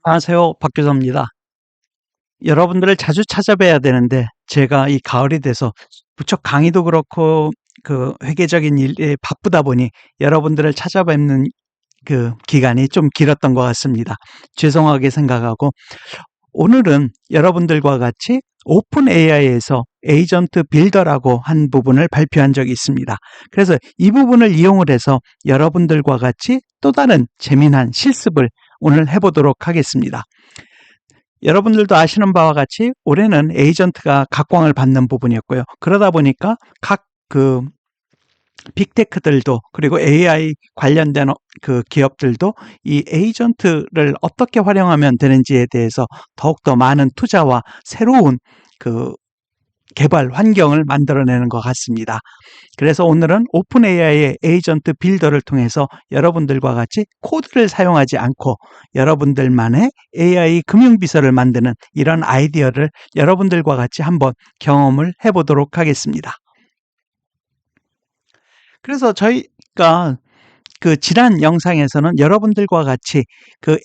안녕하세요. 박 교수입니다. 여러분들을 자주 찾아뵈야 되는데 제가 이 가을이 돼서 무척 강의도 그렇고 회계적인 일에 바쁘다 보니 여러분들을 찾아뵙는 기간이 좀 길었던 것 같습니다. 죄송하게 생각하고 오늘은 여러분들과 같이 오픈 AI에서 에이전트 빌더라고 한 부분을 발표한 적이 있습니다. 그래서 이 부분을 이용을 해서 여러분들과 같이 또 다른 재미난 실습을 오늘 해보도록 하겠습니다. 여러분들도 아시는 바와 같이 올해는 에이전트가 각광을 받는 부분이었고요. 그러다 보니까 각 빅테크들도 그리고 AI 관련된 기업들도 이 에이전트를 어떻게 활용하면 되는지에 대해서 더욱더 많은 투자와 새로운 그 개발 환경을 만들어내는 것 같습니다. 그래서 오늘은 오픈 AI의 에이전트 빌더를 통해서 여러분들과 같이 코드를 사용하지 않고 여러분들만의 AI 금융비서를 만드는 이런 아이디어를 여러분들과 같이 한번 경험을 해보도록 하겠습니다. 그래서 저희가 지난 영상에서는 여러분들과 같이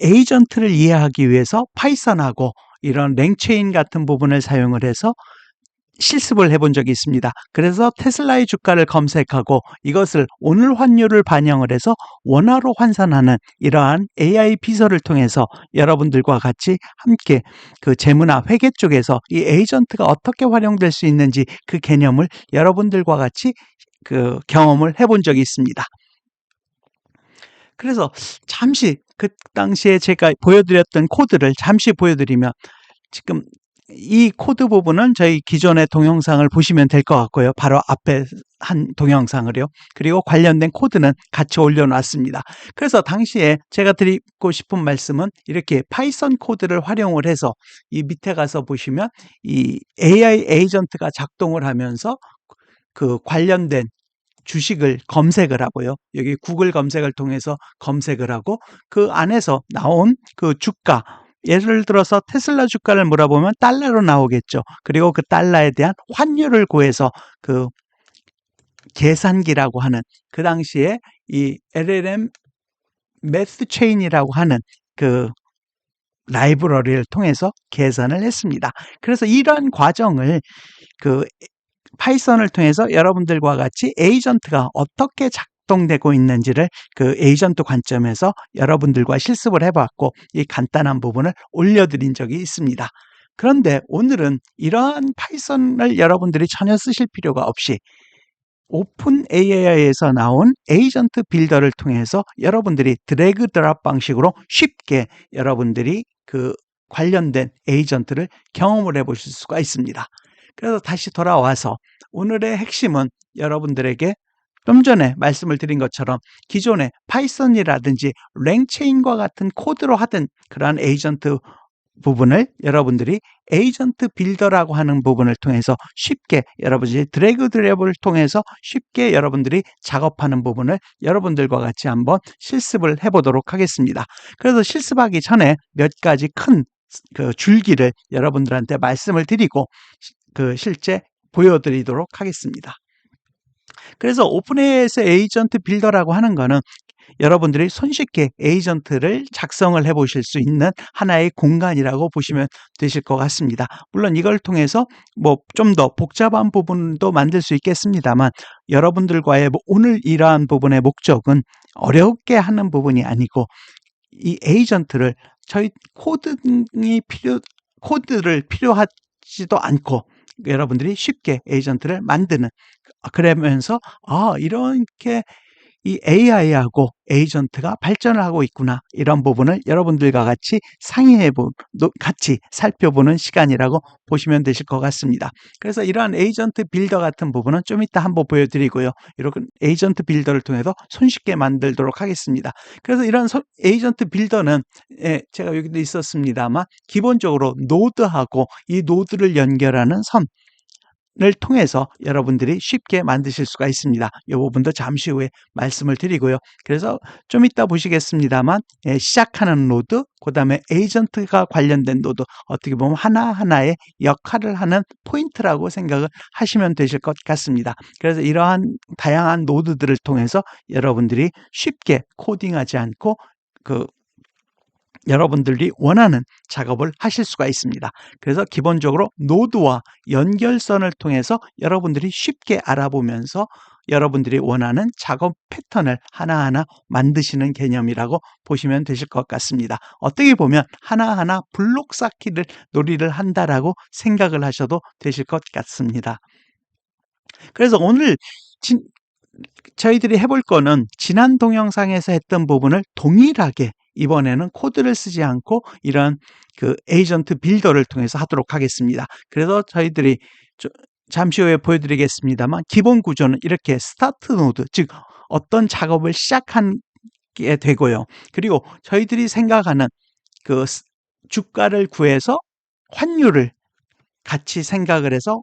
에이전트를 이해하기 위해서 파이썬하고 이런 랭체인 같은 부분을 사용을 해서 실습을 해본 적이 있습니다. 그래서 테슬라의 주가를 검색하고 이것을 오늘 환율을 반영을 해서 원화로 환산하는 이러한 AI 비서를 통해서 여러분들과 같이 함께 재무나 회계 쪽에서 이 에이전트가 어떻게 활용될 수 있는지 그 개념을 여러분들과 같이 경험을 해본 적이 있습니다. 그래서 잠시 그 당시에 제가 보여드렸던 코드를 잠시 보여드리면 지금 이 코드 부분은 저희 기존의 동영상을 보시면 될 것 같고요. 바로 앞에 한 동영상을요. 그리고 관련된 코드는 같이 올려놨습니다. 그래서 당시에 제가 드리고 싶은 말씀은 이렇게 파이썬 코드를 활용을 해서 이 밑에 가서 보시면 이 AI 에이전트가 작동을 하면서 관련된 주식을 검색을 하고요. 여기 구글 검색을 통해서 검색을 하고 그 안에서 나온 주가, 예를 들어서 테슬라 주가를 물어보면 달러로 나오겠죠. 그리고 그 달러에 대한 환율을 구해서 계산기라고 하는 그 당시에 이 LLM 매스 체인이라고 하는 라이브러리를 통해서 계산을 했습니다. 그래서 이런 과정을 파이썬을 통해서 여러분들과 같이 에이전트가 어떻게 작동되고 있는지를 에이전트 관점에서 여러분들과 실습을 해봤고 이 간단한 부분을 올려드린 적이 있습니다. 그런데 오늘은 이러한 파이썬을 여러분들이 전혀 쓰실 필요가 없이 오픈 AI에서 나온 에이전트 빌더를 통해서 여러분들이 드래그 드랍 방식으로 쉽게 여러분들이 관련된 에이전트를 경험을 해보실 수가 있습니다. 그래서 다시 돌아와서 오늘의 핵심은 여러분들에게 좀 전에 말씀을 드린 것처럼 기존의 파이썬이라든지 랭체인과 같은 코드로 하던 그러한 에이전트 부분을 여러분들이 에이전트 빌더라고 하는 부분을 통해서 쉽게 여러분들이 드래그 드랍을 통해서 쉽게 여러분들이 작업하는 부분을 여러분들과 같이 한번 실습을 해보도록 하겠습니다. 그래서 실습하기 전에 몇 가지 큰 줄기를 여러분들한테 말씀을 드리고 실제 보여드리도록 하겠습니다. 그래서 오픈AI에서 에이전트 빌더라고 하는 거는 여러분들이 손쉽게 에이전트를 작성을 해보실 수 있는 하나의 공간이라고 보시면 되실 것 같습니다. 물론 이걸 통해서 좀 더 복잡한 부분도 만들 수 있겠습니다만 여러분들과의 오늘 이러한 부분의 목적은 어렵게 하는 부분이 아니고 이 에이전트를 저희 코드를 필요하지도 않고 여러분들이 쉽게 에이전트를 만드는, 그러면서 이렇게 이 AI하고 에이전트가 발전을 하고 있구나, 이런 부분을 여러분들과 같이 같이 살펴보는 시간이라고 보시면 되실 것 같습니다. 그래서 이러한 에이전트 빌더 같은 부분은 좀 이따 한번 보여드리고요. 이렇게 에이전트 빌더를 통해서 손쉽게 만들도록 하겠습니다. 그래서 이런 에이전트 빌더는 제가 여기도 있었습니다만 기본적으로 노드하고 이 노드를 연결하는 선을 통해서 여러분들이 쉽게 만드실 수가 있습니다. 이 부분도 잠시 후에 말씀을 드리고요. 그래서 좀 이따 보시겠습니다만 시작하는 노드, 그 다음에 에이전트가 관련된 노드, 어떻게 보면 하나하나의 역할을 하는 포인트라고 생각을 하시면 되실 것 같습니다. 그래서 이러한 다양한 노드들을 통해서 여러분들이 쉽게 코딩하지 않고 여러분들이 원하는 작업을 하실 수가 있습니다. 그래서 기본적으로 노드와 연결선을 통해서 여러분들이 쉽게 알아보면서 여러분들이 원하는 작업 패턴을 하나하나 만드시는 개념이라고 보시면 되실 것 같습니다. 어떻게 보면 하나하나 블록 쌓기를 놀이를 한다라고 생각을 하셔도 되실 것 같습니다. 그래서 오늘 저희들이 해볼 거는 지난 동영상에서 했던 부분을 동일하게 이번에는 코드를 쓰지 않고 이런 그 에이전트 빌더를 통해서 하도록 하겠습니다. 그래서 저희들이 잠시 후에 보여드리겠습니다만 기본 구조는 이렇게 스타트 노드, 즉 어떤 작업을 시작하게 되고요. 그리고 저희들이 생각하는 그 주가를 구해서 환율을 같이 생각을 해서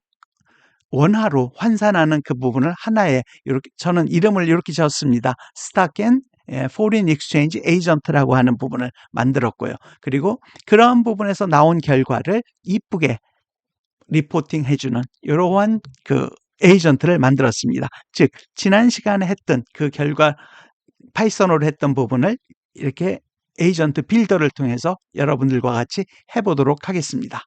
원화로 환산하는 그 부분을 하나의 이렇게 저는 이름을 이렇게 지었습니다. 스탁 앤 포린 익스체인지 에이전트라고 하는 부분을 만들었고요. 그리고 그러한 부분에서 나온 결과를 이쁘게 리포팅 해주는 이러한 그 에이전트를 만들었습니다. 즉 지난 시간에 했던 그 결과 파이썬으로 했던 부분을 이렇게 에이전트 빌더를 통해서 여러분들과 같이 해보도록 하겠습니다.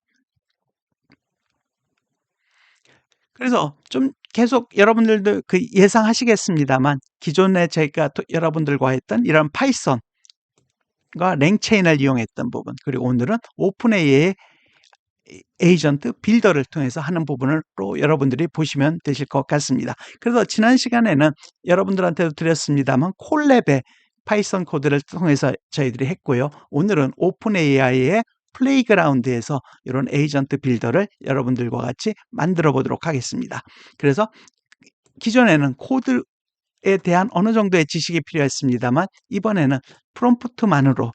그래서 좀 계속 여러분들도 그 예상하시겠습니다만 기존에 제가 여러분들과 했던 이런 파이썬과 랭체인을 이용했던 부분, 그리고 오늘은 오픈AI의 에이전트 빌더를 통해서 하는 부분을 또 여러분들이 보시면 되실 것 같습니다. 그래서 지난 시간에는 여러분들한테도 드렸습니다만 콜랩의 파이썬 코드를 통해서 저희들이 했고요. 오늘은 오픈AI의 플레이그라운드에서 이런 에이전트 빌더를 여러분들과 같이 만들어 보도록 하겠습니다. 그래서 기존에는 코드에 대한 어느 정도의 지식이 필요했습니다만 이번에는 프롬프트만으로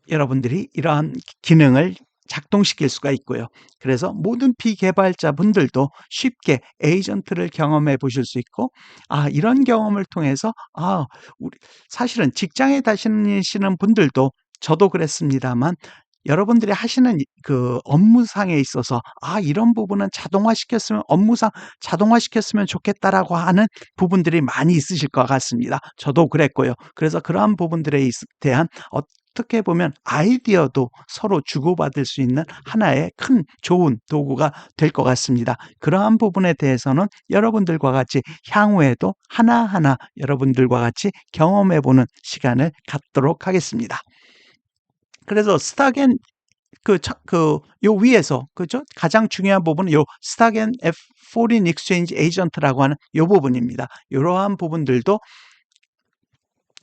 여러분들이 이러한 기능을 작동시킬 수가 있고요. 그래서 모든 비개발자 분들도 쉽게 에이전트를 경험해 보실 수 있고, 이런 경험을 통해서, 사실은 직장에 다니시는 분들도 저도 그랬습니다만, 여러분들이 하시는 그 업무상에 있어서, 이런 부분은 업무상 자동화시켰으면 좋겠다라고 하는 부분들이 많이 있으실 것 같습니다. 저도 그랬고요. 그래서 그러한 부분들에 대한 어떻게 보면 아이디어도 서로 주고받을 수 있는 하나의 큰 좋은 도구가 될 것 같습니다. 그러한 부분에 대해서는 여러분들과 같이 향후에도 하나하나 여러분들과 같이 경험해 보는 시간을 갖도록 하겠습니다. 그래서 스탁앤 요 위에서 그죠? 가장 중요한 부분은 요 스탁앤 포린 익스체인지 에이전트라고 하는 요 부분입니다. 이러한 부분들도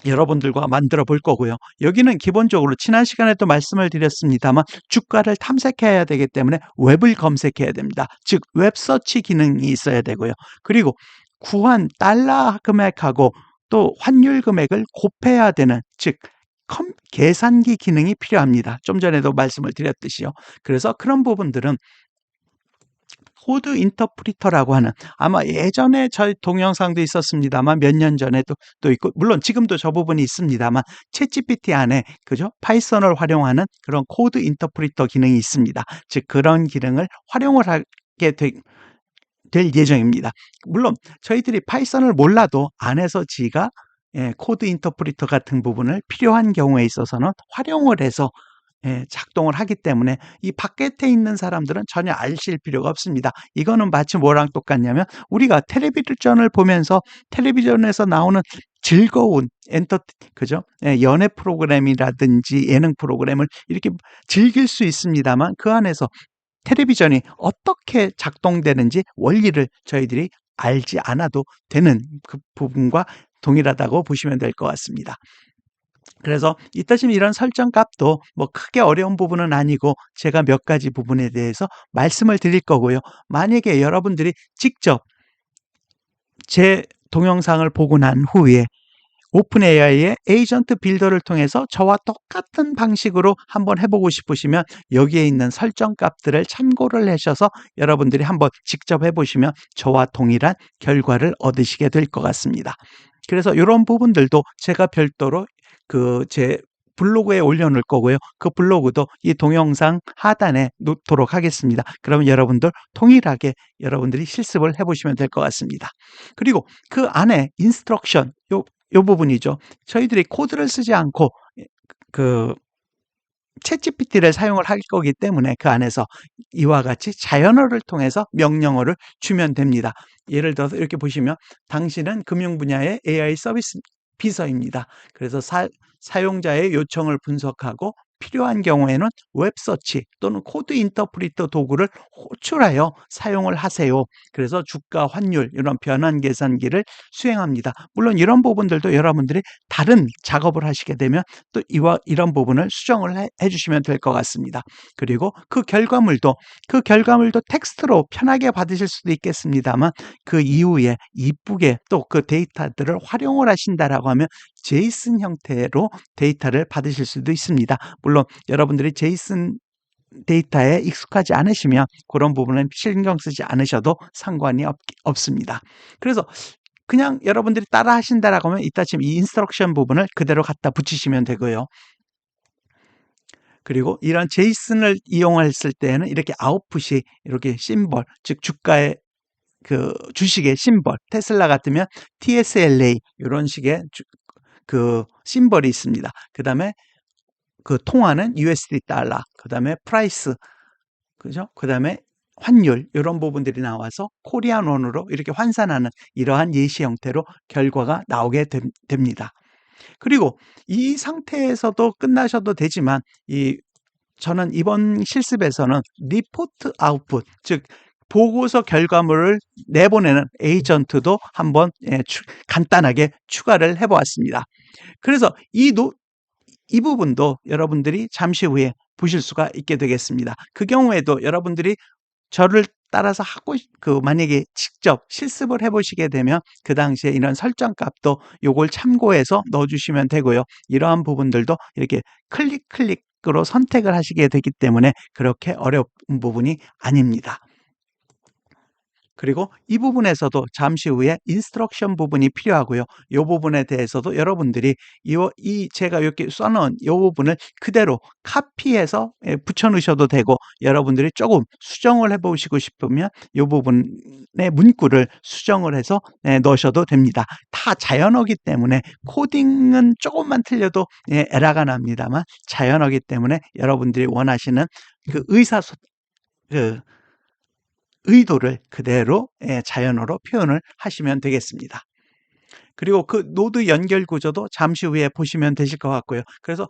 여러분들과 만들어 볼 거고요. 여기는 기본적으로 지난 시간에도 말씀을 드렸습니다만 주가를 탐색해야 되기 때문에 웹을 검색해야 됩니다. 즉 웹서치 기능이 있어야 되고요. 그리고 구한 달러 금액하고 또 환율 금액을 곱해야 되는, 즉 계산기 기능이 필요합니다. 좀 전에도 말씀을 드렸듯이요. 그래서 그런 부분들은 코드 인터프리터라고 하는, 아마 예전에 저희 동영상도 있었습니다만 몇 년 전에도 또 있고, 물론 지금도 저 부분이 있습니다만 챗GPT 안에 그죠? 파이썬을 활용하는 그런 코드 인터프리터 기능이 있습니다. 즉 그런 기능을 활용을 하게 될 예정입니다. 물론 저희들이 파이썬을 몰라도 안에서 지가 코드 인터프리터 같은 부분을 필요한 경우에 있어서는 활용을 해서 작동을 하기 때문에 이 바깥에 있는 사람들은 전혀 아실 필요가 없습니다. 이거는 마치 뭐랑 똑같냐면 우리가 텔레비전을 보면서 텔레비전에서 나오는 즐거운 그죠? 연애 프로그램이라든지 예능 프로그램을 이렇게 즐길 수 있습니다만 그 안에서 텔레비전이 어떻게 작동되는지 원리를 저희들이 알지 않아도 되는 그 부분과 동일하다고 보시면 될 것 같습니다. 그래서 이따금 이런 설정 값도 뭐 크게 어려운 부분은 아니고 제가 몇 가지 부분에 대해서 말씀을 드릴 거고요. 만약에 여러분들이 직접 제 동영상을 보고 난 후에 오픈AI의 에이전트 빌더를 통해서 저와 똑같은 방식으로 한번 해보고 싶으시면 여기에 있는 설정 값들을 참고를 하셔서 여러분들이 한번 직접 해보시면 저와 동일한 결과를 얻으시게 될 것 같습니다. 그래서 이런 부분들도 제가 별도로 제 블로그에 올려놓을 거고요. 그 블로그도 이 동영상 하단에 놓도록 하겠습니다. 그러면 여러분들 동일하게 여러분들이 실습을 해보시면 될 것 같습니다. 그리고 그 안에 인스트럭션, 요 부분이죠. 저희들이 코드를 쓰지 않고 챗GPT를 사용을 할 거기 때문에 그 안에서 이와 같이 자연어를 통해서 명령어를 주면 됩니다. 예를 들어서 이렇게 보시면 당신은 금융 분야의 AI 서비스 비서입니다. 그래서 사용자의 요청을 분석하고 필요한 경우에는 웹서치 또는 코드 인터프리터 도구를 호출하여 사용을 하세요. 그래서 주가, 환율 이런 변환 계산기를 수행합니다. 물론 이런 부분들도 여러분들이 다른 작업을 하시게 되면 또 이런 부분을 수정을 해주시면 될 것 같습니다. 그리고 그 결과물도 텍스트로 편하게 받으실 수도 있겠습니다만 그 이후에 이쁘게 또 그 데이터들을 활용을 하신다라고 하면 제이슨 형태로 데이터를 받으실 수도 있습니다. 물론 여러분들이 제이슨 데이터에 익숙하지 않으시면 그런 부분은 신경 쓰지 않으셔도 상관이 없습니다. 그래서 그냥 여러분들이 따라 하신다라고 하면 이따 지금 이 인스트럭션 부분을 그대로 갖다 붙이시면 되고요. 그리고 이런 제이슨을 이용했을 때는 이렇게 아웃풋이 이렇게 심벌, 즉 주가의 그 주식의 심벌, 테슬라 같으면 TSLA 이런 식의 그 심벌이 있습니다. 그 다음에 그 통화는 USD 달러, 그 다음에 프라이스, 그죠? 그 다음에 환율 이런 부분들이 나와서 코리안 원으로 이렇게 환산하는 이러한 예시 형태로 결과가 나오게 됩니다. 그리고 이 상태에서도 끝나셔도 되지만 저는 이번 실습에서는 리포트 아웃풋, 즉 보고서 결과물을 내보내는 에이전트도 한번 간단하게 추가를 해보았습니다. 그래서 이 부분도 여러분들이 잠시 후에 보실 수가 있게 되겠습니다. 그 경우에도 여러분들이 저를 따라서 만약에 직접 실습을 해보시게 되면 그 당시에 이런 설정 값도 요걸 참고해서 넣어주시면 되고요. 이러한 부분들도 이렇게 클릭으로 선택을 하시게 되기 때문에 그렇게 어려운 부분이 아닙니다. 그리고 이 부분에서도 잠시 후에 인스트럭션 부분이 필요하고요. 이 부분에 대해서도 여러분들이 제가 이렇게 써놓은 이 부분을 그대로 카피해서 붙여 넣으셔도 되고 여러분들이 조금 수정을 해보시고 싶으면 이 부분의 문구를 수정을 해서 넣으셔도 됩니다. 다 자연어기 때문에 코딩은 조금만 틀려도 에러가 납니다만 자연어기 때문에 여러분들이 원하시는 그 의도를 그대로 자연어로 표현을 하시면 되겠습니다. 그리고 그 노드 연결 구조도 잠시 후에 보시면 되실 것 같고요. 그래서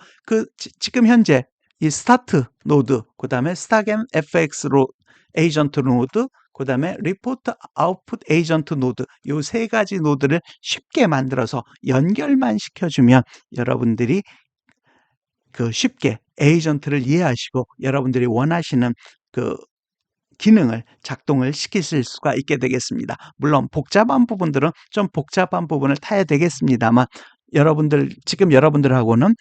지금 현재 이 스타트 노드, 그 다음에 스타겜 FX 에이전트 노드, 그 다음에 리포트 아웃풋 에이전트 노드, 이 세 가지 노드를 쉽게 만들어서 연결만 시켜주면 여러분들이 쉽게 에이전트를 이해하시고 여러분들이 원하시는 기능을 작동을 시키실 수가 있게 되겠습니다. 물론 복잡한 부분들은 좀 복잡한 부분을 타야 되겠습니다만 지금 여러분들하고는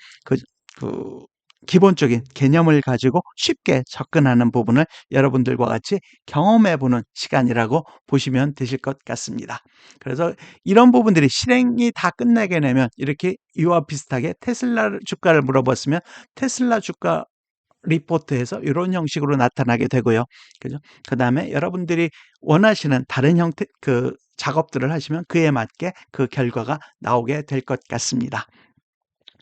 기본적인 개념을 가지고 쉽게 접근하는 부분을 여러분들과 같이 경험해보는 시간이라고 보시면 되실 것 같습니다. 그래서 이런 부분들이 실행이 다 끝나게 되면 이렇게 이와 비슷하게 테슬라 주가를 물어봤으면 테슬라 주가 리포트에서 이런 형식으로 나타나게 되고요. 그죠? 그 다음에 여러분들이 원하시는 다른 형태, 작업들을 하시면 그에 맞게 그 결과가 나오게 될 것 같습니다.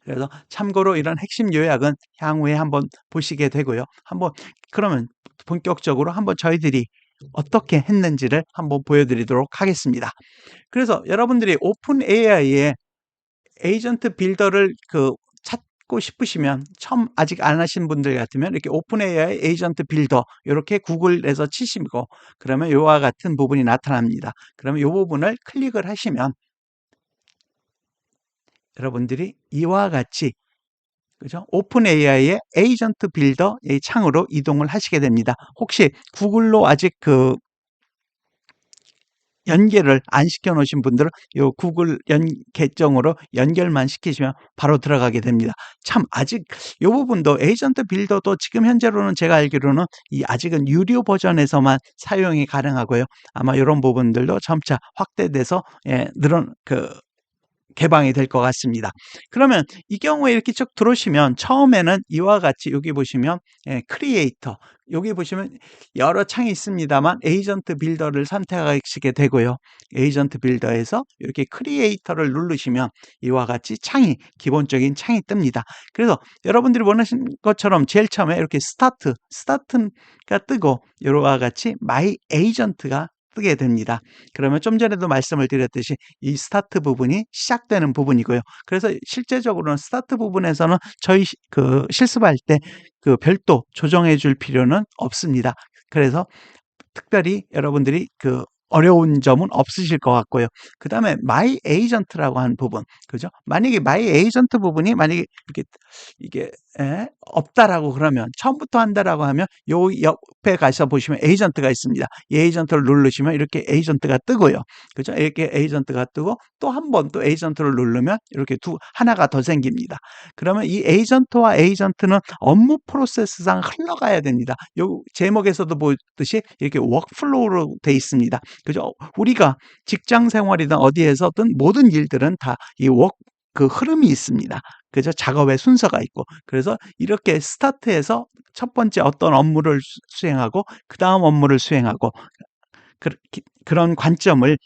그래서 참고로 이런 핵심 요약은 향후에 한번 보시게 되고요. 그러면 본격적으로 한번 저희들이 어떻게 했는지를 한번 보여드리도록 하겠습니다. 그래서 여러분들이 오픈 AI의 에이전트 빌더를 찾고 싶으시면 아직 안 하신 분들 같으면 이렇게 오픈 AI 에이전트 빌더 이렇게 구글에서 치시고 그러면 이와 같은 부분이 나타납니다. 그러면 이 부분을 클릭을 하시면 여러분들이 이와 같이 그죠? 오픈 AI의 에이전트 빌더 이 창으로 이동을 하시게 됩니다. 혹시 구글로 아직 연결을 안 시켜 놓으신 분들은 이 구글 계정으로 연결만 시키시면 바로 들어가게 됩니다. 참 아직 이 부분도 에이전트 빌더도 지금 현재로는 제가 알기로는 아직은 유료 버전에서만 사용이 가능하고요. 아마 이런 부분들도 점차 확대돼서 개방이 될 것 같습니다. 그러면 이 경우에 이렇게 쭉 들어오시면 처음에는 이와 같이 여기 보시면 크리에이터, 여기 보시면 여러 창이 있습니다만 에이전트 빌더를 선택하시게 되고요. 에이전트 빌더에서 이렇게 크리에이터를 누르시면 이와 같이 창이, 기본적인 창이 뜹니다. 그래서 여러분들이 원하시는 것처럼 제일 처음에 이렇게 스타트가 뜨고 이와 같이 마이 에이전트가 뜨게 됩니다. 그러면 좀 전에도 말씀을 드렸듯이 이 스타트 부분이 시작되는 부분이고요. 그래서 실제적으로는 스타트 부분에서는 저희 실습할 때 그 별도 조정해 줄 필요는 없습니다. 그래서 특별히 여러분들이 어려운 점은 없으실 것 같고요. 그 다음에 마이 에이전트라고 하는 부분, 그죠? 만약에 마이 에이전트 부분이 만약에 이게 없다라고 그러면, 처음부터 한다라고 하면 요 옆에 가서 보시면 에이전트가 있습니다. 이 에이전트를 누르시면 이렇게 에이전트가 뜨고요. 그죠? 이렇게 에이전트가 뜨고 또 한 번 또 에이전트를 누르면 이렇게 하나가 더 생깁니다. 그러면 이 에이전트와 에이전트는 업무 프로세스상 흘러가야 됩니다. 요 제목에서도 보듯이 이렇게 워크플로우로 돼 있습니다. 그죠? 우리가 직장 생활이든 어디에서든 모든 일들은 다 이 그 흐름이 있습니다. 그죠? 작업의 순서가 있고. 그래서 이렇게 스타트해서 첫 번째 어떤 업무를 수행하고 그 다음 업무를 수행하고 그런 관점을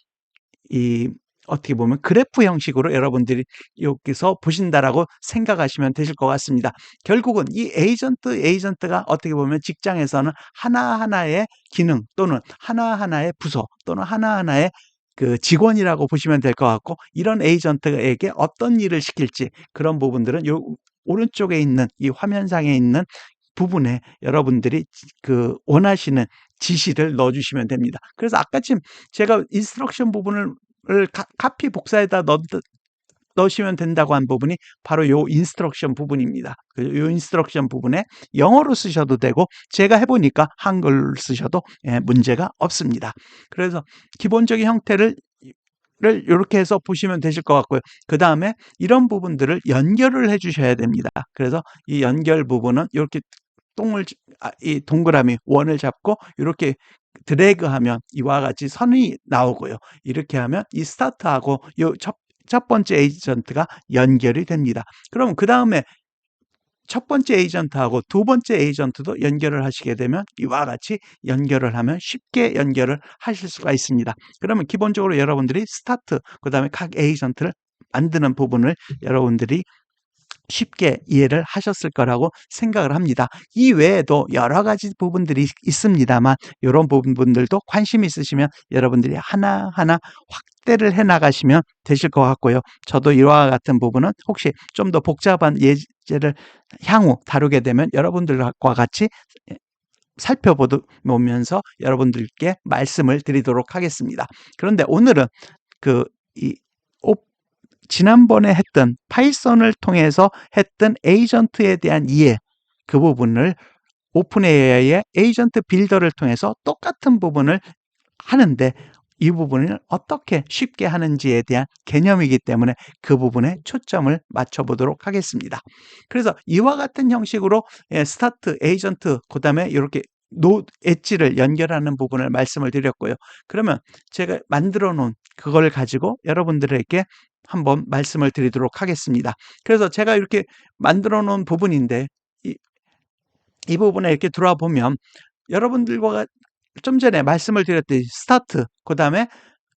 어떻게 보면 그래프 형식으로 여러분들이 여기서 보신다라고 생각하시면 되실 것 같습니다. 결국은 이 에이전트가 어떻게 보면 직장에서는 하나하나의 기능 또는 하나하나의 부서 또는 하나하나의 직원이라고 보시면 될 것 같고, 이런 에이전트에게 어떤 일을 시킬지 그런 부분들은 요 오른쪽에 있는 이 화면상에 있는 부분에 여러분들이 원하시는 지시를 넣어 주시면 됩니다. 그래서 아까 지금 제가 인스트럭션 부분을 카피 복사에다 넣으시면 된다고 한 부분이 바로 요 인스트럭션 부분입니다. 요 인스트럭션 부분에 영어로 쓰셔도 되고 제가 해보니까 한글 쓰셔도 문제가 없습니다. 그래서 기본적인 형태를 이렇게 해서 보시면 되실 것 같고요. 그 다음에 이런 부분들을 연결을 해 주셔야 됩니다. 그래서 이 연결 부분은 이렇게 이 동그라미 원을 잡고 이렇게 드래그하면 이와 같이 선이 나오고요. 이렇게 하면 이 스타트하고 첫 번째 에이전트가 연결이 됩니다. 그럼 그 다음에 첫 번째 에이전트하고 두 번째 에이전트도 연결을 하시게 되면 이와 같이 연결을 하면 쉽게 연결을 하실 수가 있습니다. 그러면 기본적으로 여러분들이 스타트, 그 다음에 각 에이전트를 만드는 부분을 여러분들이 쉽게 이해를 하셨을 거라고 생각을 합니다. 이 외에도 여러 가지 부분들이 있습니다만 이런 부분들도 관심 있으시면 여러분들이 하나하나 확대를 해 나가시면 되실 것 같고요. 저도 이와 같은 부분은 혹시 좀 더 복잡한 예제를 향후 다루게 되면 여러분들과 같이 살펴보면서 여러분들께 말씀을 드리도록 하겠습니다. 그런데 오늘은 지난번에 했던 파이썬을 통해서 했던 에이전트에 대한 이해, 그 부분을 오픈 AI의 에이전트 빌더를 통해서 똑같은 부분을 하는데 이 부분을 어떻게 쉽게 하는지에 대한 개념이기 때문에 그 부분에 초점을 맞춰보도록 하겠습니다. 그래서 이와 같은 형식으로 스타트, 에이전트, 그 다음에 이렇게 엣지를 연결하는 부분을 말씀을 드렸고요. 그러면 제가 만들어 놓은 그걸 가지고 여러분들에게 한번 말씀을 드리도록 하겠습니다. 그래서 제가 이렇게 만들어 놓은 부분인데 이 부분에 이렇게 들어와 보면 여러분들과 좀 전에 말씀을 드렸듯이 스타트, 그 다음에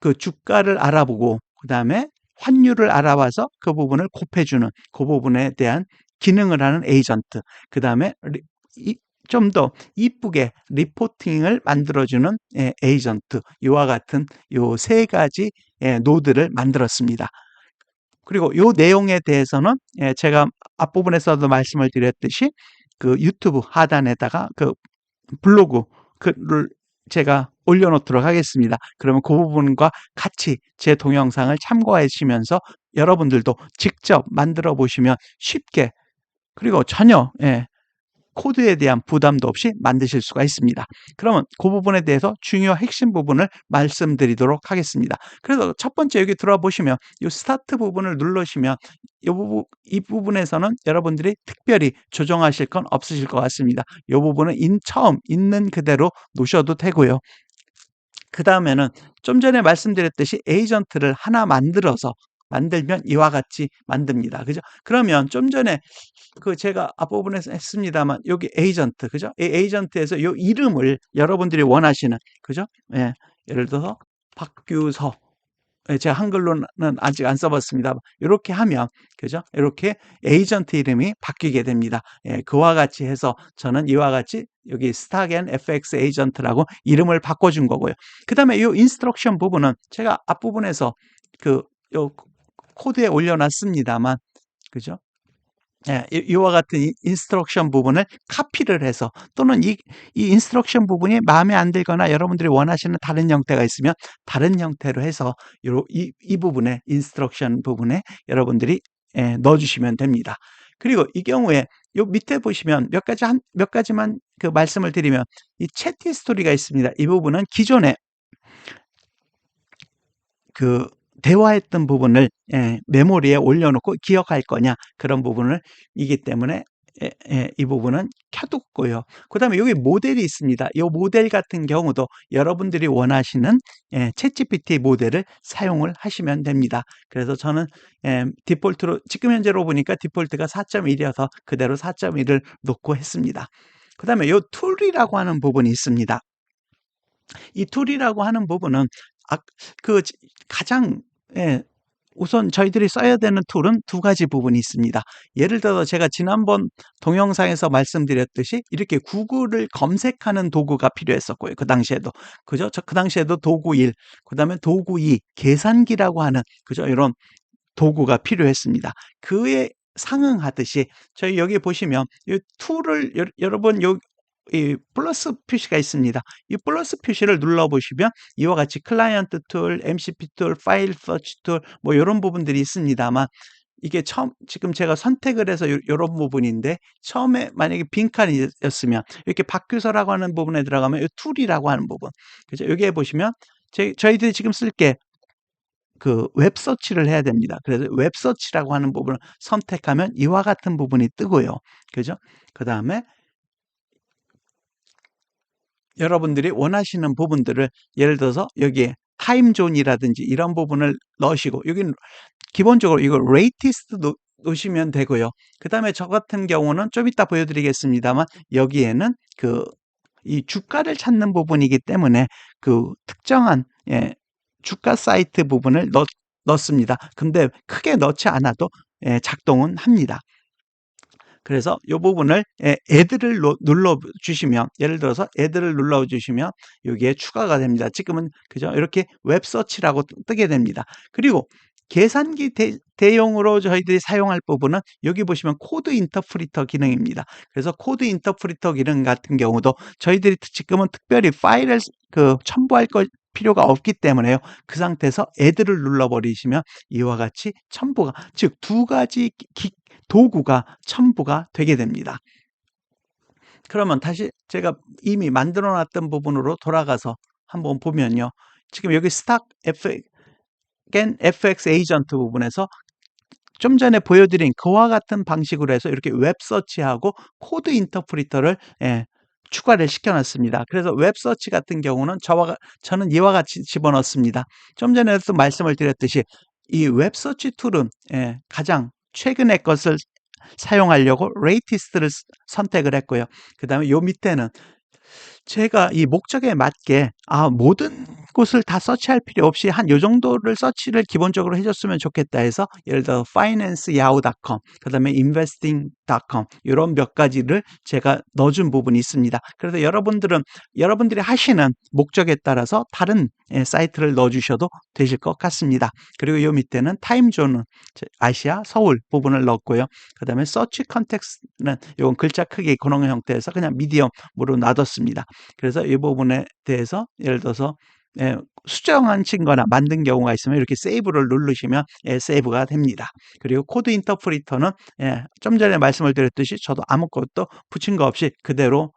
그 주가를 알아보고 그 다음에 환율을 알아봐서 그 부분을 곱해주는 그 부분에 대한 기능을 하는 에이전트, 그 다음에 좀 더 이쁘게 리포팅을 만들어주는 에이전트, 이와 같은 요 세 가지 노드를 만들었습니다. 그리고 요 내용에 대해서는 제가 앞부분에서도 말씀을 드렸듯이 그 유튜브 하단에다가 그 블로그 글을 제가 올려놓도록 하겠습니다. 그러면 그 부분과 같이 제 동영상을 참고하시면서 여러분들도 직접 만들어 보시면 쉽게, 그리고 전혀 코드에 대한 부담도 없이 만드실 수가 있습니다. 그러면 그 부분에 대해서 중요 핵심 부분을 말씀드리도록 하겠습니다. 그래서 첫 번째 여기 들어와 보시면 이 스타트 부분을 누르시면 이 부분에서는 여러분들이 특별히 조정하실 건 없으실 것 같습니다. 이 부분은 처음 있는 그대로 놓으셔도 되고요. 그 다음에는 좀 전에 말씀드렸듯이 에이전트를 하나 만들어서 만들면 이와 같이 만듭니다. 그죠? 그러면 좀 전에 제가 앞부분에서 했습니다만 여기 에이전트, 그죠? 이 에이전트에서 이 이름을 여러분들이 원하시는, 그죠? 예, 예를 들어서 박규서, 예, 제가 한글로는 아직 안 써봤습니다. 이렇게 하면, 그죠? 이렇게 에이전트 이름이 바뀌게 됩니다. 예, 그와 같이 해서 저는 이와 같이 여기 스타겐 FX 에이전트라고 이름을 바꿔준 거고요. 그 다음에 이 인스트럭션 부분은 제가 앞부분에서 요 코드에 올려놨습니다만, 그죠? 예, 이와 같은 인스트럭션 부분을 카피를 해서 또는 이 인스트럭션 부분이 마음에 안 들거나 여러분들이 원하시는 다른 형태가 있으면 다른 형태로 해서 이 부분에 인스트럭션 부분에 여러분들이 넣어주시면 됩니다. 그리고 이 경우에 요 밑에 보시면 몇 가지만 말씀을 드리면 이 챗 히스토리가 있습니다. 이 부분은 기존에 대화했던 부분을 메모리에 올려놓고 기억할 거냐 그런 부분을 이기 때문에 이 부분은 켜뒀고요. 그 다음에 여기 모델이 있습니다. 이 모델 같은 경우도 여러분들이 원하시는 챗GPT 모델을 사용을 하시면 됩니다. 그래서 저는 디폴트로 지금 현재로 보니까 디폴트가 4.1이어서 그대로 4.1을 놓고 했습니다. 그 다음에 이 툴이라고 하는 부분이 있습니다. 이 툴이라고 하는 부분은 가장 우선 저희들이 써야 되는 툴은 두 가지 부분이 있습니다. 예를 들어 제가 지난번 동영상에서 말씀드렸듯이 이렇게 구글을 검색하는 도구가 필요했었고요. 그 당시에도. 그죠? 그 당시에도 도구 1, 그 다음에 도구 2, 계산기라고 하는, 그죠? 이런 도구가 필요했습니다. 그에 상응하듯이 저희 여기 보시면 이 툴을 여러분 이 플러스 표시가 있습니다. 이 플러스 표시를 눌러보시면 이와 같이 클라이언트 툴, MCP 툴, 파일 서치 툴 뭐 이런 부분들이 있습니다만 이게 지금 제가 선택을 해서 이런 부분인데 처음에 만약에 빈칸이었으면 이렇게 박규서라고 하는 부분에 들어가면 이 툴이라고 하는 부분, 그죠? 여기에 보시면 저희들이 지금 쓸 게 웹서치를 해야 됩니다. 그래서 웹서치라고 하는 부분을 선택하면 이와 같은 부분이 뜨고요. 그죠? 그 다음에 여러분들이 원하시는 부분들을 예를 들어서 여기에 타임존이라든지 이런 부분을 넣으시고 여기는 기본적으로 이거 레이티스트 놓으시면 되고요. 그 다음에 저 같은 경우는 좀 이따 보여드리겠습니다만 여기에는 이 주가를 찾는 부분이기 때문에 특정한 주가 사이트 부분을 넣습니다. 근데 크게 넣지 않아도 작동은 합니다. 그래서 이 부분을 add를 눌러주시면, 예를 들어서 add를 눌러주시면 여기에 추가가 됩니다. 지금은 그죠? 이렇게 웹서치라고 뜨게 됩니다. 그리고 계산기 대용으로 저희들이 사용할 부분은 여기 보시면 코드 인터프리터 기능입니다. 그래서 코드 인터프리터 기능 같은 경우도 저희들이 지금은 특별히 파일을 첨부할 필요가 없기 때문에요. 그 상태에서 add를 눌러버리시면 이와 같이 첨부가, 즉 두 가지 도구가 첨부가 되게 됩니다. 그러면 다시 제가 이미 만들어 놨던 부분으로 돌아가서 한번 보면요. 지금 여기 스탁 FX 에이전트 부분에서 좀 전에 보여드린 그와 같은 방식으로 해서 이렇게 웹서치하고 코드 인터프리터를 추가를 시켜놨습니다. 그래서 웹서치 같은 경우는 저는 이와 같이 집어넣습니다. 좀 전에도 말씀을 드렸듯이 이 웹서치 툴은 가장 최근의 것을 사용하려고 레이티스트를 선택을 했고요. 그 다음에 요 밑에는 제가 이 목적에 맞게 모든 곳을 다 서치할 필요 없이 한 요 정도를 서치를 기본적으로 해줬으면 좋겠다 해서 예를 들어 financeYahoo.com, 그 다음에 investing.com 이런 몇 가지를 제가 넣어준 부분이 있습니다. 그래서 여러분들이 하시는 목적에 따라서 다른 사이트를 넣어주셔도 되실 것 같습니다. 그리고 요 밑에는 타임존은 아시아, 서울 부분을 넣었고요. 그 다음에 서치 컨텍스트는 이건 글자 크기 근홍 형태에서 그냥 미디엄으로 놔뒀습니다. 그래서 이 부분에 대해서 예를 들어서 수정한 친거나 만든 경우가 있으면 이렇게 세이브를 누르시면 세이브가 됩니다. 그리고 코드 인터프리터는 좀 전에 말씀을 드렸듯이 저도 아무것도 붙인 거 없이 그대로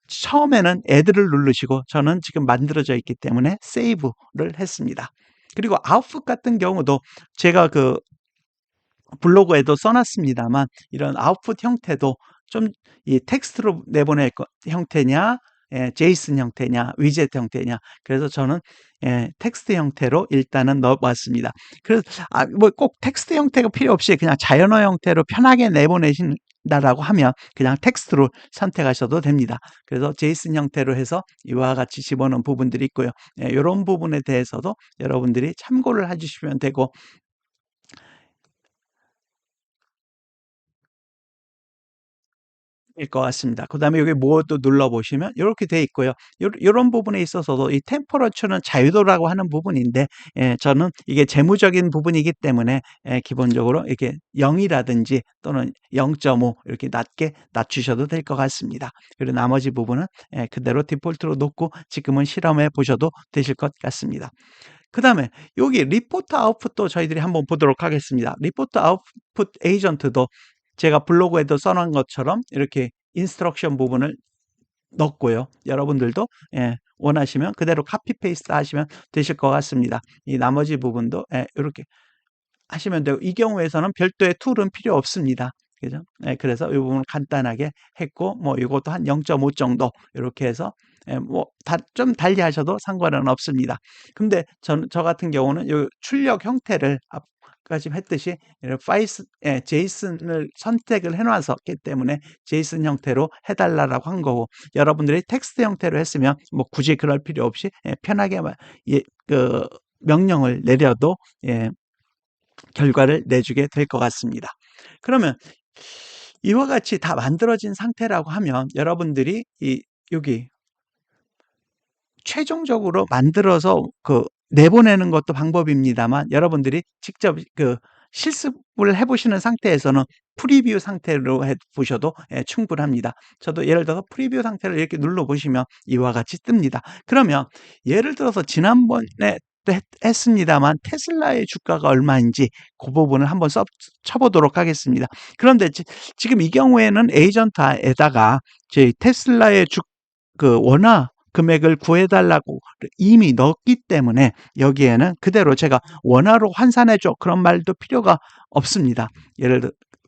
처음에는 add를 누르시고 저는 지금 만들어져 있기 때문에 세이브를 했습니다. 그리고 아웃풋 같은 경우도 제가 블로그에도 써놨습니다만 이런 아웃풋 형태도 좀 이 텍스트로 내보낼 형태냐 제이슨 형태냐, 위젯 형태냐. 그래서 저는 텍스트 형태로 일단은 넣어봤습니다. 그래서 뭐 꼭 텍스트 형태가 필요 없이 그냥 자연어 형태로 편하게 내보내신다라고 하면 그냥 텍스트로 선택하셔도 됩니다. 그래서 제이슨 형태로 해서 이와 같이 집어넣은 부분들이 있고요. 이런 부분에 대해서도 여러분들이 참고를 해주시면 되고, 일 것 같습니다. 그다음에 여기 모두 눌러보시면 이렇게 돼 있고요. 요런 부분에 있어서도 이 템퍼러처는 자유도라고 하는 부분인데, 저는 이게 재무적인 부분이기 때문에 기본적으로 이렇게 0이라든지 또는 0.5 이렇게 낮게 낮추셔도 될 것 같습니다. 그리고 나머지 부분은 그대로 디폴트로 놓고 지금은 실험해 보셔도 되실 것 같습니다. 그다음에 여기 리포트 아웃풋도 저희들이 한번 보도록 하겠습니다. 리포트 아웃풋 에이전트도 제가 블로그에도 써 놓은 것처럼 이렇게 인스트럭션 부분을 넣었고요. 여러분들도 원하시면 그대로 카피 페이스트 하시면 되실 것 같습니다. 이 나머지 부분도 요렇게 하시면 되고, 이 경우에서는 별도의 툴은 필요 없습니다. 그죠? 그래서 이 부분을 간단하게 했고, 뭐 이것도 한 0.5 정도 요렇게 해서 뭐 좀 달리 하셔도 상관은 없습니다. 근데 저 같은 경우는 요 출력 형태를 아까 지금 했듯이 제이슨을 선택을 해 놨었기 때문에 제이슨 형태로 해 달라라고 한 거고, 여러분들이 텍스트 형태로 했으면 뭐 굳이 그럴 필요 없이 편하게 그 명령을 내려도 결과를 내주게 될 것 같습니다. 그러면 이와 같이 다 만들어진 상태라고 하면 여러분들이 여기 최종적으로 만들어서 내보내는 것도 방법입니다만, 여러분들이 직접 실습을 해 보시는 상태에서는 프리뷰 상태로 해 보셔도 충분합니다. 저도 예를 들어서 프리뷰 상태를 이렇게 눌러 보시면 이와 같이 뜹니다. 그러면 예를 들어서 지난번에 했습니다만 테슬라의 주가가 얼마인지 그 부분을 한번 쳐 보도록 하겠습니다. 그런데 지금 이 경우에는 에이전트에다가 저희 테슬라의 원화 금액을 구해 달라고 이미 넣었기 때문에 여기에는 그대로 제가 원화로 환산해 줘 그런 말도 필요가 없습니다.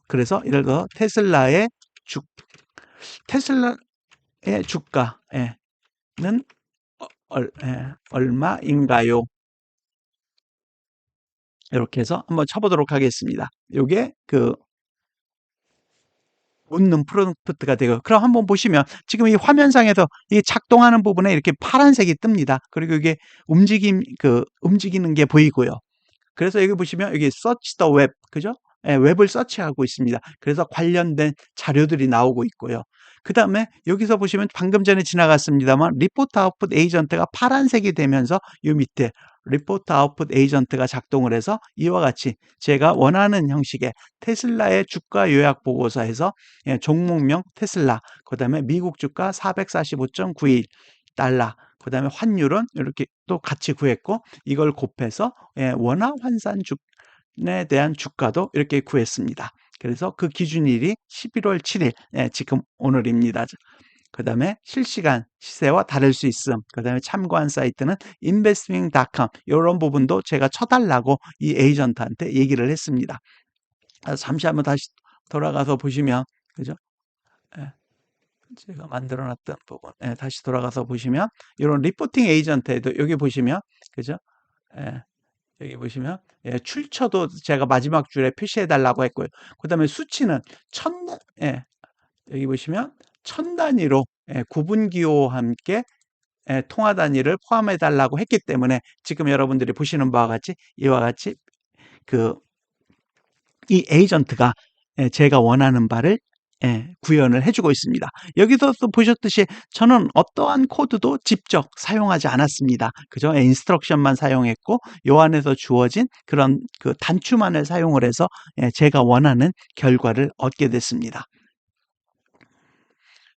그래서 예를 들어 테슬라의 주가는 얼마인가요? 이렇게 해서 한번 쳐보도록 하겠습니다. 요게 묻는 프롬프트가 되고, 그럼 한번 보시면 지금 이 화면상에서 이 작동하는 부분에 이렇게 파란색이 뜹니다. 그리고 이게 움직이는 게 보이고요. 그래서 여기 보시면 여기 search the web, 그죠? 웹을 서치하고 있습니다. 그래서 관련된 자료들이 나오고 있고요. 그 다음에 여기서 보시면 방금 전에 지나갔습니다만 리포트 아웃풋 에이전트가 파란색이 되면서 이 밑에 리포트 아웃풋 에이전트가 작동을 해서 이와 같이 제가 원하는 형식의 테슬라의 주가 요약 보고서에서 종목명 테슬라, 그 다음에 미국 주가 445.91달러, 그 다음에 환율은 이렇게 또 같이 구했고, 이걸 곱해서 원화 환산에 대한 주가도 이렇게 구했습니다. 그래서 그 기준일이 11월 7일, 지금 오늘입니다. 그 다음에 실시간 시세와 다를 수 있음, 그 다음에 참고한 사이트는 investing.com, 이런 부분도 제가 쳐달라고 이 에이전트한테 얘기를 했습니다. 잠시 한번 다시 돌아가서 보시면, 그죠? 제가 만들어 놨던 부분, 다시 돌아가서 보시면 이런 리포팅 에이전트에도 여기 보시면, 그죠? 여기 보시면 출처도 제가 마지막 줄에 표시해 달라고 했고요. 그 다음에 수치는 여기 보시면 1000단위로 구분기호와 함께 통화 단위를 포함해 달라고 했기 때문에 지금 여러분들이 보시는 바와 같이 이와 같이 이 에이전트가 제가 원하는 바를 구현을 해주고 있습니다. 여기서 또 보셨듯이 저는 어떠한 코드도 직접 사용하지 않았습니다. 그죠? 인스트럭션만 사용했고 요 안에서 주어진 그런 단추만을 사용을 해서 제가 원하는 결과를 얻게 됐습니다.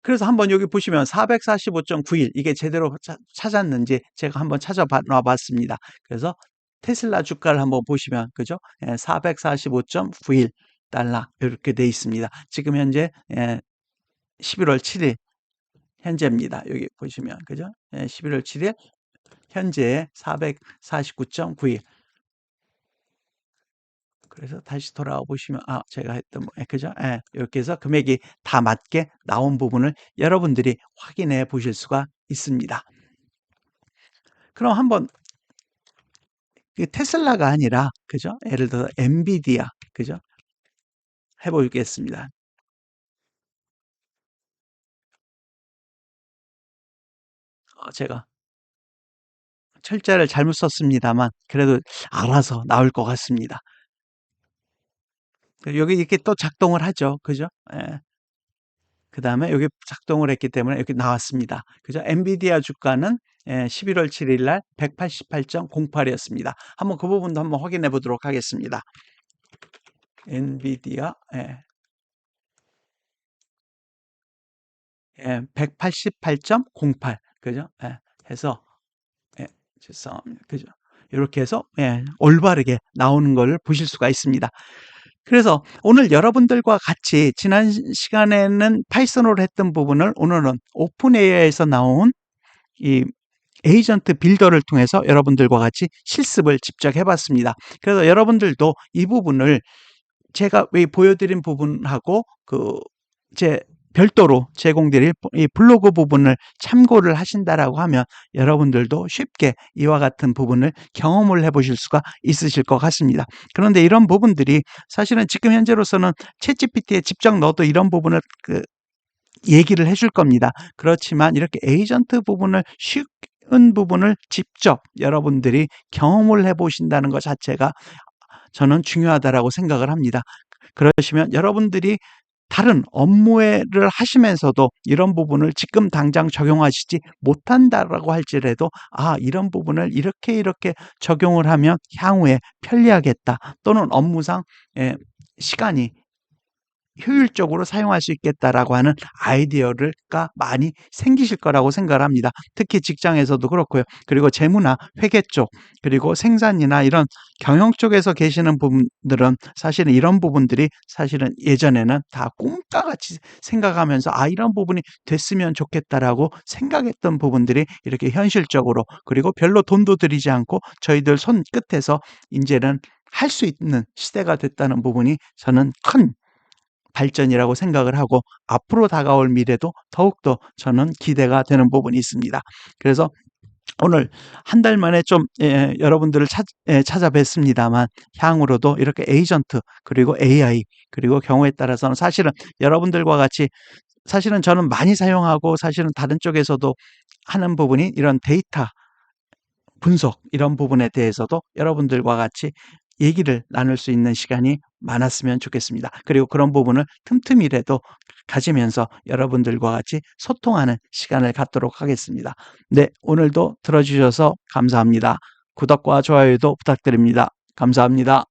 그래서 한번 여기 보시면 445.91 이게 제대로 찾았는지 제가 한번 찾아봐 봤습니다. 그래서 테슬라 주가를 한번 보시면, 그죠? 445.91달러 이렇게 돼 있습니다. 지금 현재 11월 7일 현재입니다. 여기 보시면, 그죠? 11월 7일 현재 449.91. 그래서 다시 돌아와 보시면 제가 했던 그죠? 이렇게 해서 금액이 다 맞게 나온 부분을 여러분들이 확인해 보실 수가 있습니다. 그럼 한번 테슬라가 아니라 그죠? 예를 들어 엔비디아 그죠? 해보겠습니다. 제가 철자를 잘못 썼습니다만 그래도 알아서 나올 것 같습니다. 여기 이렇게 또 작동을 하죠. 그죠? 예. 그 다음에 여기 작동을 했기 때문에 이렇게 나왔습니다. 그죠? 엔비디아 주가는 11월 7일 날 188.08이었습니다. 한번 그 부분도 한번 확인해 보도록 하겠습니다. 엔비디아 188.08 그죠? 해서 죄송합니다. 그죠? 이렇게 해서 올바르게 나오는 걸 보실 수가 있습니다. 그래서 오늘 여러분들과 같이 지난 시간에는 파이썬으로 했던 부분을 오늘은 오픈 AI에서 나온 이 에이전트 빌더를 통해서 여러분들과 같이 실습을 직접 해봤습니다. 그래서 여러분들도 이 부분을 제가 보여드린 부분하고 제 별도로 제공드릴 이 블로그 부분을 참고를 하신다라고 하면 여러분들도 쉽게 이와 같은 부분을 경험을 해보실 수가 있으실 것 같습니다. 그런데 이런 부분들이 사실은 지금 현재로서는 챗GPT에 직접 넣어도 이런 부분을 얘기를 해줄 겁니다. 그렇지만 이렇게 에이전트 부분을 쉬운 부분을 직접 여러분들이 경험을 해보신다는 것 자체가 저는 중요하다라고 생각을 합니다. 그러시면 여러분들이 다른 업무를 하시면서도 이런 부분을 지금 당장 적용하시지 못한다라고 할지라도 이런 부분을 이렇게 적용을 하면 향후에 편리하겠다 또는 업무상 시간이 효율적으로 사용할 수 있겠다라고 하는 아이디어가 많이 생기실 거라고 생각을 합니다. 특히 직장에서도 그렇고요. 그리고 재무나 회계 쪽 그리고 생산이나 이런 경영 쪽에서 계시는 분들은 사실은 이런 부분들이 사실은 예전에는 다 꿈까같이 생각하면서 이런 부분이 됐으면 좋겠다라고 생각했던 부분들이 이렇게 현실적으로 그리고 별로 돈도 들이지 않고 저희들 손끝에서 이제는 할 수 있는 시대가 됐다는 부분이 저는 큰 발전이라고 생각을 하고 앞으로 다가올 미래도 더욱더 저는 기대가 되는 부분이 있습니다. 그래서 오늘 한 달 만에 좀 여러분들을 찾아뵙습니다만 향후로도 이렇게 에이전트 그리고 AI 그리고 경우에 따라서는 사실은 여러분들과 같이 사실은 저는 많이 사용하고 사실은 다른 쪽에서도 하는 부분이 이런 데이터 분석 이런 부분에 대해서도 여러분들과 같이 얘기를 나눌 수 있는 시간이 많았으면 좋겠습니다. 그리고 그런 부분을 틈틈이라도 가지면서 여러분들과 같이 소통하는 시간을 갖도록 하겠습니다. 네, 오늘도 들어주셔서 감사합니다. 구독과 좋아요도 부탁드립니다. 감사합니다.